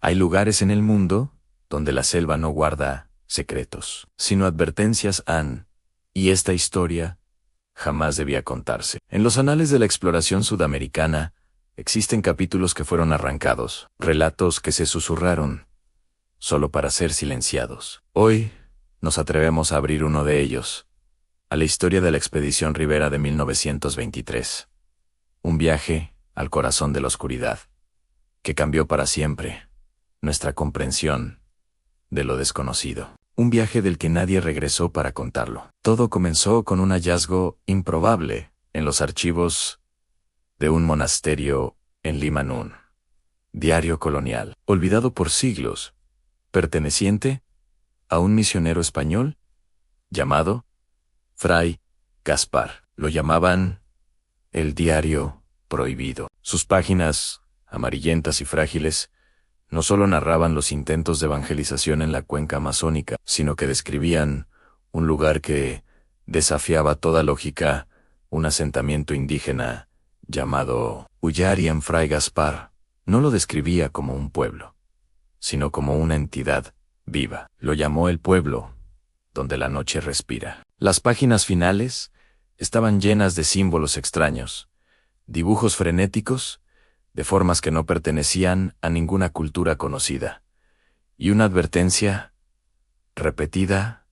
Hay lugares en el mundo donde la selva no guarda secretos, sino advertencias y esta historia jamás debía contarse. En los anales de la exploración sudamericana existen capítulos que fueron arrancados, relatos que se susurraron, solo para ser silenciados. Hoy nos atrevemos a abrir uno de ellos, a la historia de la Expedición Rivera de 1923. Un viaje al corazón de la oscuridad, que cambió para siempre nuestra comprensión de lo desconocido. Un viaje del que nadie regresó para contarlo. Todo comenzó con un hallazgo improbable en los archivos de un monasterio en Lima Nun. Diario colonial, olvidado por siglos, perteneciente a un misionero español llamado Fray Gaspar. Lo llamaban el diario prohibido. Sus páginas, amarillentas y frágiles, no solo narraban los intentos de evangelización en la cuenca amazónica, sino que describían un lugar que desafiaba toda lógica, un asentamiento indígena llamado Ullarian. Fray Gaspar no lo describía como un pueblo, sino como una entidad viva. Lo llamó el pueblo donde la noche respira. Las páginas finales estaban llenas de símbolos extraños, dibujos frenéticos, de formas que no pertenecían a ninguna cultura conocida, y una advertencia repetida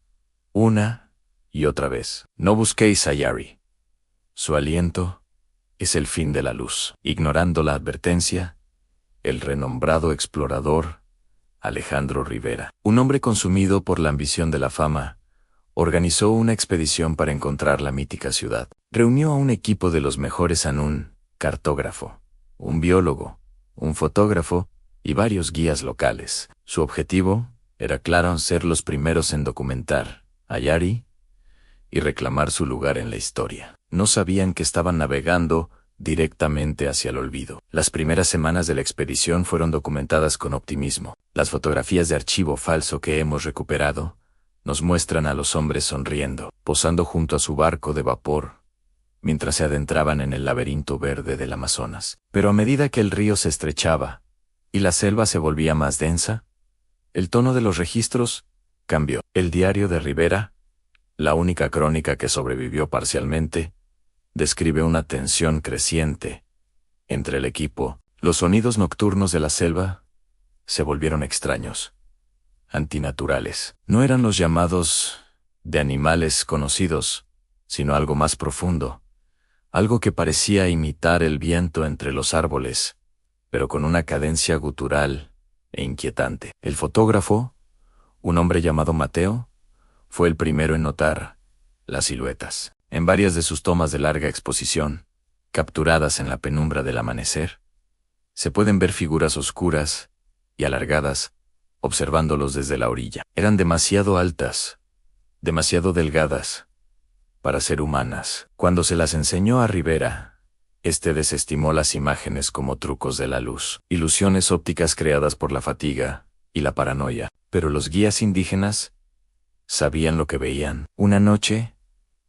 una y otra vez: no busquéis a Yari. Su aliento es el fin de la luz. Ignorando la advertencia, el renombrado explorador Alejandro Rivera, un hombre consumido por la ambición de la fama, organizó una expedición para encontrar la mítica ciudad. Reunió a un equipo de los mejores en un cartógrafo, un biólogo, un fotógrafo y varios guías locales. Su objetivo era claro: ser los primeros en documentar a Yari y reclamar su lugar en la historia. No sabían que estaban navegando directamente hacia el olvido. Las primeras semanas de la expedición fueron documentadas con optimismo. Las fotografías de archivo falso que hemos recuperado nos muestran a los hombres sonriendo, posando junto a su barco de vapor, mientras se adentraban en el laberinto verde del Amazonas. Pero a medida que el río se estrechaba y la selva se volvía más densa, el tono de los registros cambió. El diario de Rivera, la única crónica que sobrevivió parcialmente, describe una tensión creciente entre el equipo. Los sonidos nocturnos de la selva se volvieron extraños, antinaturales. No eran los llamados de animales conocidos, sino algo más profundo, algo que parecía imitar el viento entre los árboles, pero con una cadencia gutural e inquietante. El fotógrafo, un hombre llamado Mateo, fue el primero en notar las siluetas. En varias de sus tomas de larga exposición, capturadas en la penumbra del amanecer, se pueden ver figuras oscuras y alargadas, observándolos desde la orilla. Eran demasiado altas, demasiado delgadas para ser humanas. Cuando se las enseñó a Rivera, este desestimó las imágenes como trucos de la luz, ilusiones ópticas creadas por la fatiga y la paranoia. Pero los guías indígenas sabían lo que veían. Una noche,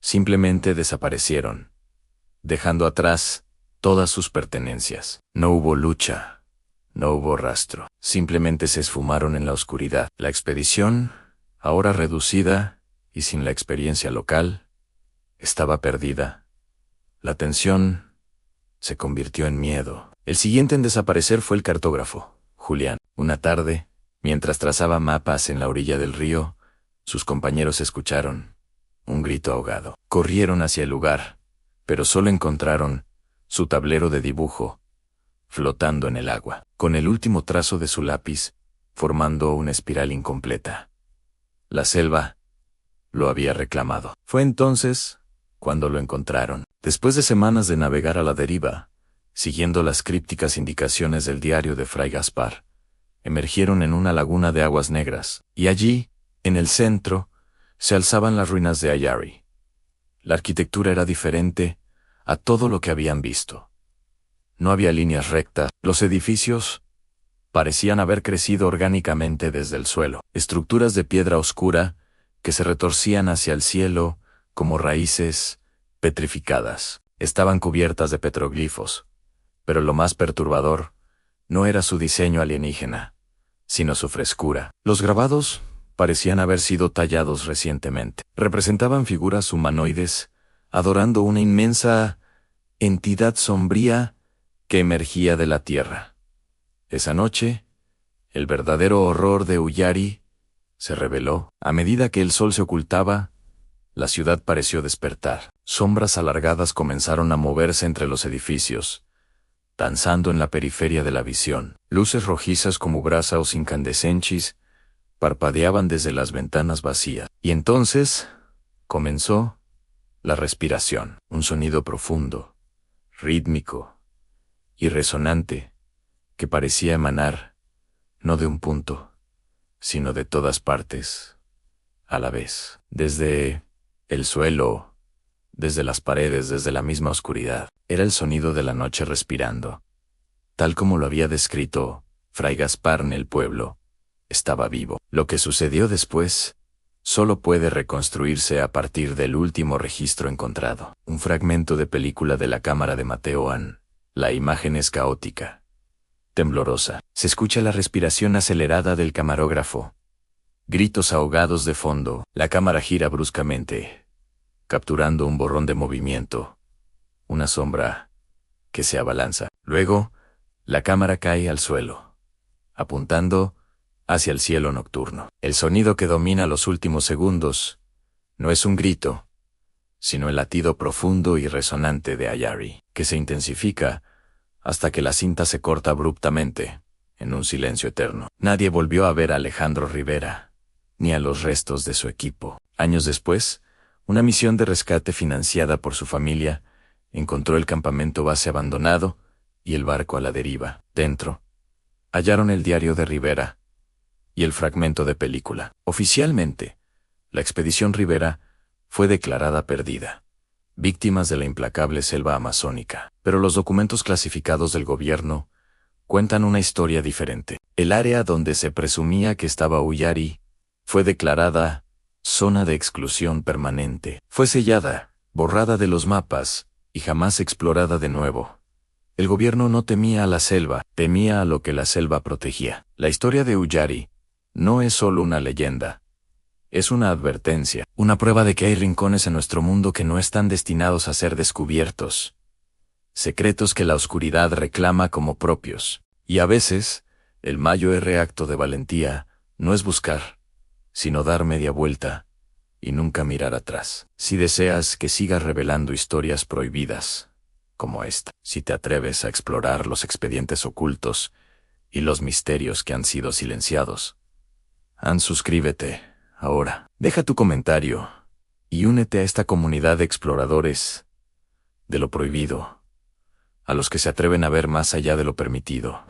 simplemente desaparecieron, dejando atrás todas sus pertenencias. No hubo lucha, no hubo rastro. Simplemente se esfumaron en la oscuridad. La expedición, ahora reducida y sin la experiencia local, estaba perdida. La tensión se convirtió en miedo. El siguiente en desaparecer fue el cartógrafo, Julián. Una tarde, mientras trazaba mapas en la orilla del río, sus compañeros escucharon un grito ahogado. Corrieron hacia el lugar, pero solo encontraron su tablero de dibujo flotando en el agua, con el último trazo de su lápiz formando una espiral incompleta. La selva lo había reclamado. Fue entonces cuando lo encontraron. Después de semanas de navegar a la deriva, siguiendo las crípticas indicaciones del diario de Fray Gaspar, emergieron en una laguna de aguas negras, y allí, en el centro, se alzaban las ruinas de Ayari. La arquitectura era diferente a todo lo que habían visto. No había líneas rectas. Los edificios parecían haber crecido orgánicamente desde el suelo. Estructuras de piedra oscura que se retorcían hacia el cielo como raíces petrificadas. Estaban cubiertas de petroglifos, pero lo más perturbador no era su diseño alienígena, sino su frescura. Los grabados parecían haber sido tallados recientemente. Representaban figuras humanoides, adorando una inmensa entidad sombría que emergía de la tierra. Esa noche, el verdadero horror de Uyari se reveló. A medida que el sol se ocultaba, la ciudad pareció despertar. Sombras alargadas comenzaron a moverse entre los edificios, danzando en la periferia de la visión. Luces rojizas como brazos incandescentes parpadeaban desde las ventanas vacías. Y entonces comenzó la respiración, un sonido profundo, rítmico y resonante que parecía emanar no de un punto, sino de todas partes, a la vez, desde el suelo, desde las paredes, desde la misma oscuridad. Era el sonido de la noche respirando, tal como lo había descrito Fray Gaspar en el pueblo. Estaba vivo. Lo que sucedió después solo puede reconstruirse a partir del último registro encontrado. Un fragmento de película de la cámara de Mateo An. La imagen es caótica, temblorosa. Se escucha la respiración acelerada del camarógrafo. Gritos ahogados de fondo. La cámara gira bruscamente, capturando un borrón de movimiento. Una sombra que se abalanza. Luego, la cámara cae al suelo, apuntando hacia el cielo nocturno. El sonido que domina los últimos segundos no es un grito, sino el latido profundo y resonante de Uyari, que se intensifica hasta que la cinta se corta abruptamente, en un silencio eterno. Nadie volvió a ver a Alejandro Rivera, ni a los restos de su equipo. Años después, una misión de rescate financiada por su familia encontró el campamento base abandonado y el barco a la deriva. Dentro, hallaron el diario de Rivera y el fragmento de película. Oficialmente, la expedición Rivera fue declarada perdida, víctimas de la implacable selva amazónica. Pero los documentos clasificados del gobierno cuentan una historia diferente. El área donde se presumía que estaba Uyari fue declarada zona de exclusión permanente. Fue sellada, borrada de los mapas y jamás explorada de nuevo. El gobierno no temía a la selva, temía a lo que la selva protegía. La historia de Uyari no es solo una leyenda. Es una advertencia, una prueba de que hay rincones en nuestro mundo que no están destinados a ser descubiertos. Secretos que la oscuridad reclama como propios. Y a veces, el mayor acto de valentía no es buscar, sino dar media vuelta y nunca mirar atrás. Si deseas que siga revelando historias prohibidas, como esta, si te atreves a explorar los expedientes ocultos y los misterios que han sido silenciados, suscríbete ahora. Deja tu comentario y únete a esta comunidad de exploradores de lo prohibido, a los que se atreven a ver más allá de lo permitido.